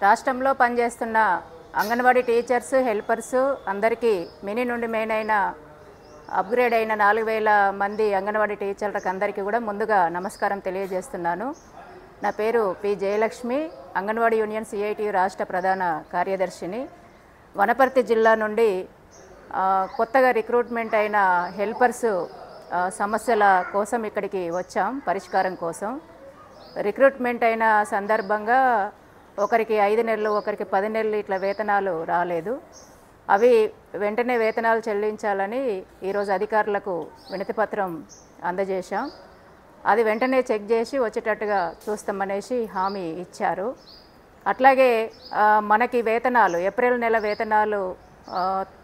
రాష్ట్రంలో పనిచేస్తున్న anganwadi teachers helpers అందరికీ మినీ నుండి మెయిన్ అయిన అప్గ్రేడ్ అయిన 4000 మంది అంగన్వాడీ టీచర్లకు అందరికీ కూడా ముందుగా నమస్కారం తెలియజేస్తున్నాను. నా పేరు P Jayalakshmi, anganwadi union CIT రాష్ట్ర ప్రధాన కార్యదర్శిని. వనపర్తి జిల్లా నుండి కొత్తగా రిక్రూట్మెంట్ అయిన హెల్పర్స్ సమస్యల కోసం ఇక్కడికి వచ్చాం, పరిష్కారం కోసం. రిక్రూట్మెంట్ అయిన సందర్భంగా ఒకరికి 5 నెలలు, ఒకరికి 10 నెలలు ఇట్లా వేతనాలు రాలేదు. అవి వెంటనే వేతనాలు చెల్లించాలని ఈరోజు అధికారులకు వినతిపత్రం అందజేశాం. అది వెంటనే చెక్ చేసి వచ్చేటట్టుగా చూస్తామనేసి హామీ ఇచ్చారు. అట్లాగే మనకి వేతనాలు ఏప్రిల్ నెల వేతనాలు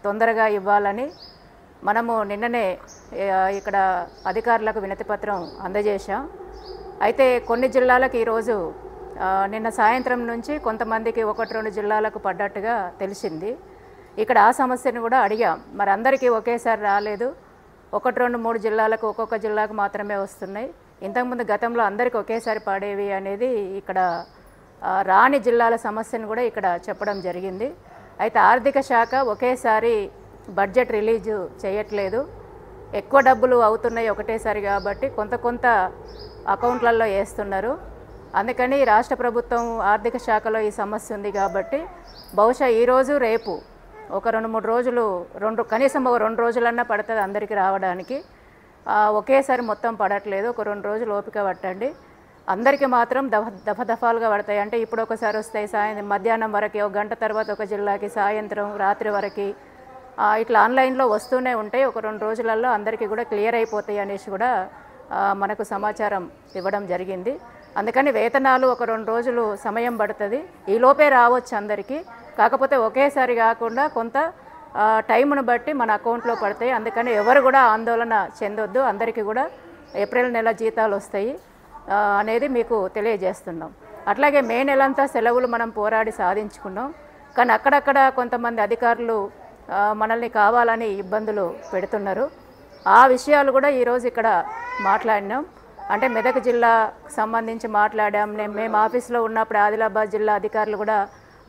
తొందరగా ఇవ్వాలని మనము నిన్ననే ఇక్కడ అధికారులకు వినతిపత్రం అందజేశాం. అయితే కొన్ని జిల్లాలకు ఈరోజు నిన్న సాయంత్రం నుంచి కొంతమందికి 1-2 జిల్లాలకు పడ్డట్టుగా తెలిసింది. ఇక్కడ ఆ సమస్యను కూడా అడిగాం. మరి అందరికీ ఒకేసారి రాలేదు, 1-2-3 జిల్లాలకు, ఒక్కొక్క జిల్లాకు మాత్రమే వస్తున్నాయి. ఇంతకుముందు గతంలో అందరికీ ఒకేసారి పడేవి అనేది ఇక్కడ రాని జిల్లాల సమస్యను కూడా ఇక్కడ చెప్పడం జరిగింది. అయితే ఆర్థిక శాఖ ఒకేసారి బడ్జెట్ రిలీజు చేయట్లేదు, ఎక్కువ డబ్బులు అవుతున్నాయి ఒకటేసారి కాబట్టి కొంత అకౌంట్లలో వేస్తున్నారు. అందుకని రాష్ట్ర ప్రభుత్వం ఆర్థిక శాఖలో ఈ సమస్య ఉంది కాబట్టి బహుశా ఈరోజు రేపు ఒక 2-3 రోజులు కనీసం 2 రోజులన్నా పడుతుంది అందరికీ రావడానికి. ఒకేసారి మొత్తం పడట్లేదు, ఒక 2 రోజులు ఓపిక పట్టండి. అందరికీ మాత్రం దఫాలుగా పడతాయి. అంటే ఇప్పుడు ఒకసారి వస్తాయి, సాయంత్రం మధ్యాహ్నం వరకు, 1 గంట తర్వాత ఒక జిల్లాకి, సాయంత్రం రాత్రి వరకు ఇట్లా ఆన్లైన్లో వస్తూనే ఉంటాయి. ఒక 2 రోజులలో అందరికీ కూడా క్లియర్ అయిపోతాయి అనేసి కూడా మనకు సమాచారం ఇవ్వడం జరిగింది. అందుకని వేతనాలు ఒక 2 రోజులు సమయం పడుతుంది, ఈలోపే రావచ్చు అందరికీ. కాకపోతే ఒకేసారి కాకుండా కొంత టైంను బట్టి మన అకౌంట్లో పడతాయి. అందుకని ఎవరు కూడా ఆందోళన చెందొద్దు, అందరికీ కూడా ఏప్రిల్ నెల జీతాలు వస్తాయి అనేది మీకు తెలియజేస్తున్నాం. అట్లాగే మే నెలంతా సెలవులు మనం పోరాడి సాధించుకున్నాం. కానీ అక్కడక్కడ కొంతమంది అధికారులు మనల్ని కావాలని ఇబ్బందులు పెడుతున్నారు. ఆ విషయాలు కూడా ఈరోజు ఇక్కడ మాట్లాడినాం. అంటే మెదక్ జిల్లాకు సంబంధించి మాట్లాడాం. మేము ఆఫీస్లో ఉన్నప్పుడు ఆదిలాబాద్ జిల్లా అధికారులు కూడా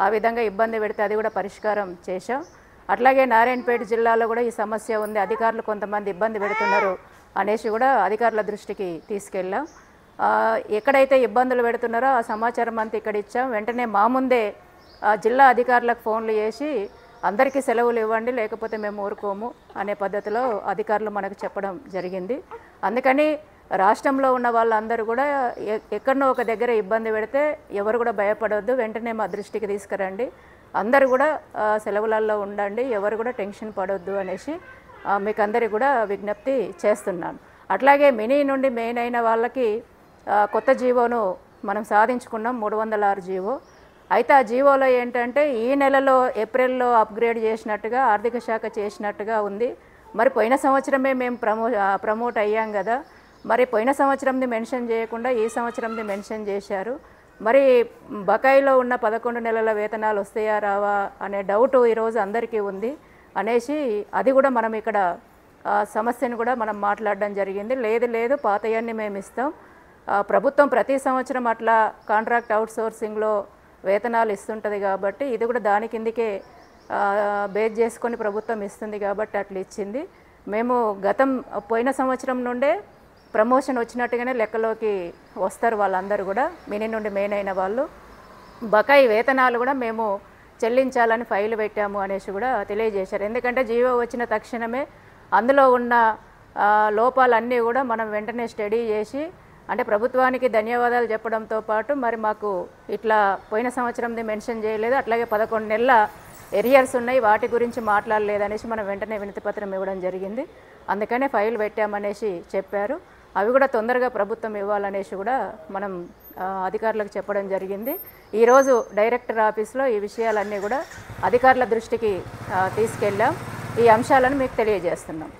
ఆ విధంగా ఇబ్బంది పెడితే అది కూడా పరిష్కారం చేశాం. అట్లాగే నారాయణపేట జిల్లాలో కూడా ఈ సమస్య ఉంది, అధికారులు కొంతమంది ఇబ్బంది పెడుతున్నారు అనేసి కూడా అధికారుల దృష్టికి తీసుకెళ్ళాం. ఎక్కడైతే ఇబ్బందులు పెడుతున్నారో ఆ సమాచారం అంతా ఇక్కడ ఇచ్చాం. వెంటనే మా ముందే జిల్లా అధికారులకు ఫోన్లు చేసి అందరికీ సెలవులు ఇవ్వండి, లేకపోతే మేము ఊరుకోము అనే పద్ధతిలో అధికారులు మనకు చెప్పడం జరిగింది. అందుకని రాష్ట్రంలో ఉన్న వాళ్ళందరూ కూడా ఎక్కడనో ఒక దగ్గర ఇబ్బంది పెడితే ఎవరు కూడా భయపడవద్దు, వెంటనే మా దృష్టికి తీసుకురండి, అందరూ కూడా సెలవులలో ఉండండి, ఎవరు కూడా టెన్షన్ పడవద్దు అనేసి మీకు అందరికీ కూడా విజ్ఞప్తి చేస్తున్నాను. అట్లాగే మినీ నుండి మెయిన్ అయిన వాళ్ళకి కొత్త జీవోను మనం సాధించుకున్నాం, 306 జీవో. అయితే ఆ జీవోలో ఏంటంటే ఈ నెలలో ఏప్రిల్లో అప్గ్రేడ్ చేసినట్టుగా ఆర్థిక శాఖ చేసినట్టుగా ఉంది. మరి పోయిన సంవత్సరమే మేము ప్రమోట్ అయ్యాం కదా, మరి పోయిన సంవత్సరంది మెన్షన్ చేయకుండా ఈ సంవత్సరంది మెన్షన్ చేశారు. మరి బకాయిలో ఉన్న 11 నెలల వేతనాలు వస్తాయా రావా అనే డౌట్ ఈరోజు అందరికీ ఉంది అనేసి అది కూడా మనం ఇక్కడ సమస్యను కూడా మనం మాట్లాడడం జరిగింది. లేదు పాతయాన్ని మేము ఇస్తాం, ప్రభుత్వం ప్రతి సంవత్సరం అట్లా కాంట్రాక్ట్ అవుట్సోర్సింగ్లో వేతనాలు ఇస్తుంటుంది కాబట్టి ఇది కూడా దాని కిందికే బేస్ చేసుకొని ప్రభుత్వం ఇస్తుంది కాబట్టి అట్లా ఇచ్చింది. మేము పోయిన సంవత్సరం నుండే ప్రమోషన్ వచ్చినట్టుగానే లెక్కలోకి వస్తారు వాళ్ళందరూ కూడా, మినీ నుండి మెయిన్ అయిన వాళ్ళు. బకాయి వేతనాలు కూడా మేము చెల్లించాలని ఫైల్ పెట్టాము అనేసి కూడా తెలియజేశారు. ఎందుకంటే జీవో వచ్చిన తక్షణమే అందులో ఉన్న లోపాలన్నీ కూడా మనం వెంటనే స్టడీ చేసి, అంటే ప్రభుత్వానికి ధన్యవాదాలు చెప్పడంతో పాటు మరి మాకు ఇట్లా పోయిన సంవత్సరంది మెన్షన్ చేయలేదు, అట్లాగే 11 నెలల ఎరియర్స్ ఉన్నాయి, వాటి గురించి మాట్లాడలేదనేసి మనం వెంటనే వినతిపత్రం ఇవ్వడం జరిగింది. అందుకనే ఫైల్ పెట్టామనేసి చెప్పారు. అవి కూడా తొందరగా ప్రభుత్వం ఇవ్వాలనేసి కూడా మనం అధికారులకు చెప్పడం జరిగింది. ఈరోజు డైరెక్టర్ ఆఫీస్లో ఈ విషయాలన్నీ కూడా అధికారుల దృష్టికి తీసుకెళ్ళాం. ఈ అంశాలను మీకు తెలియజేస్తున్నాం.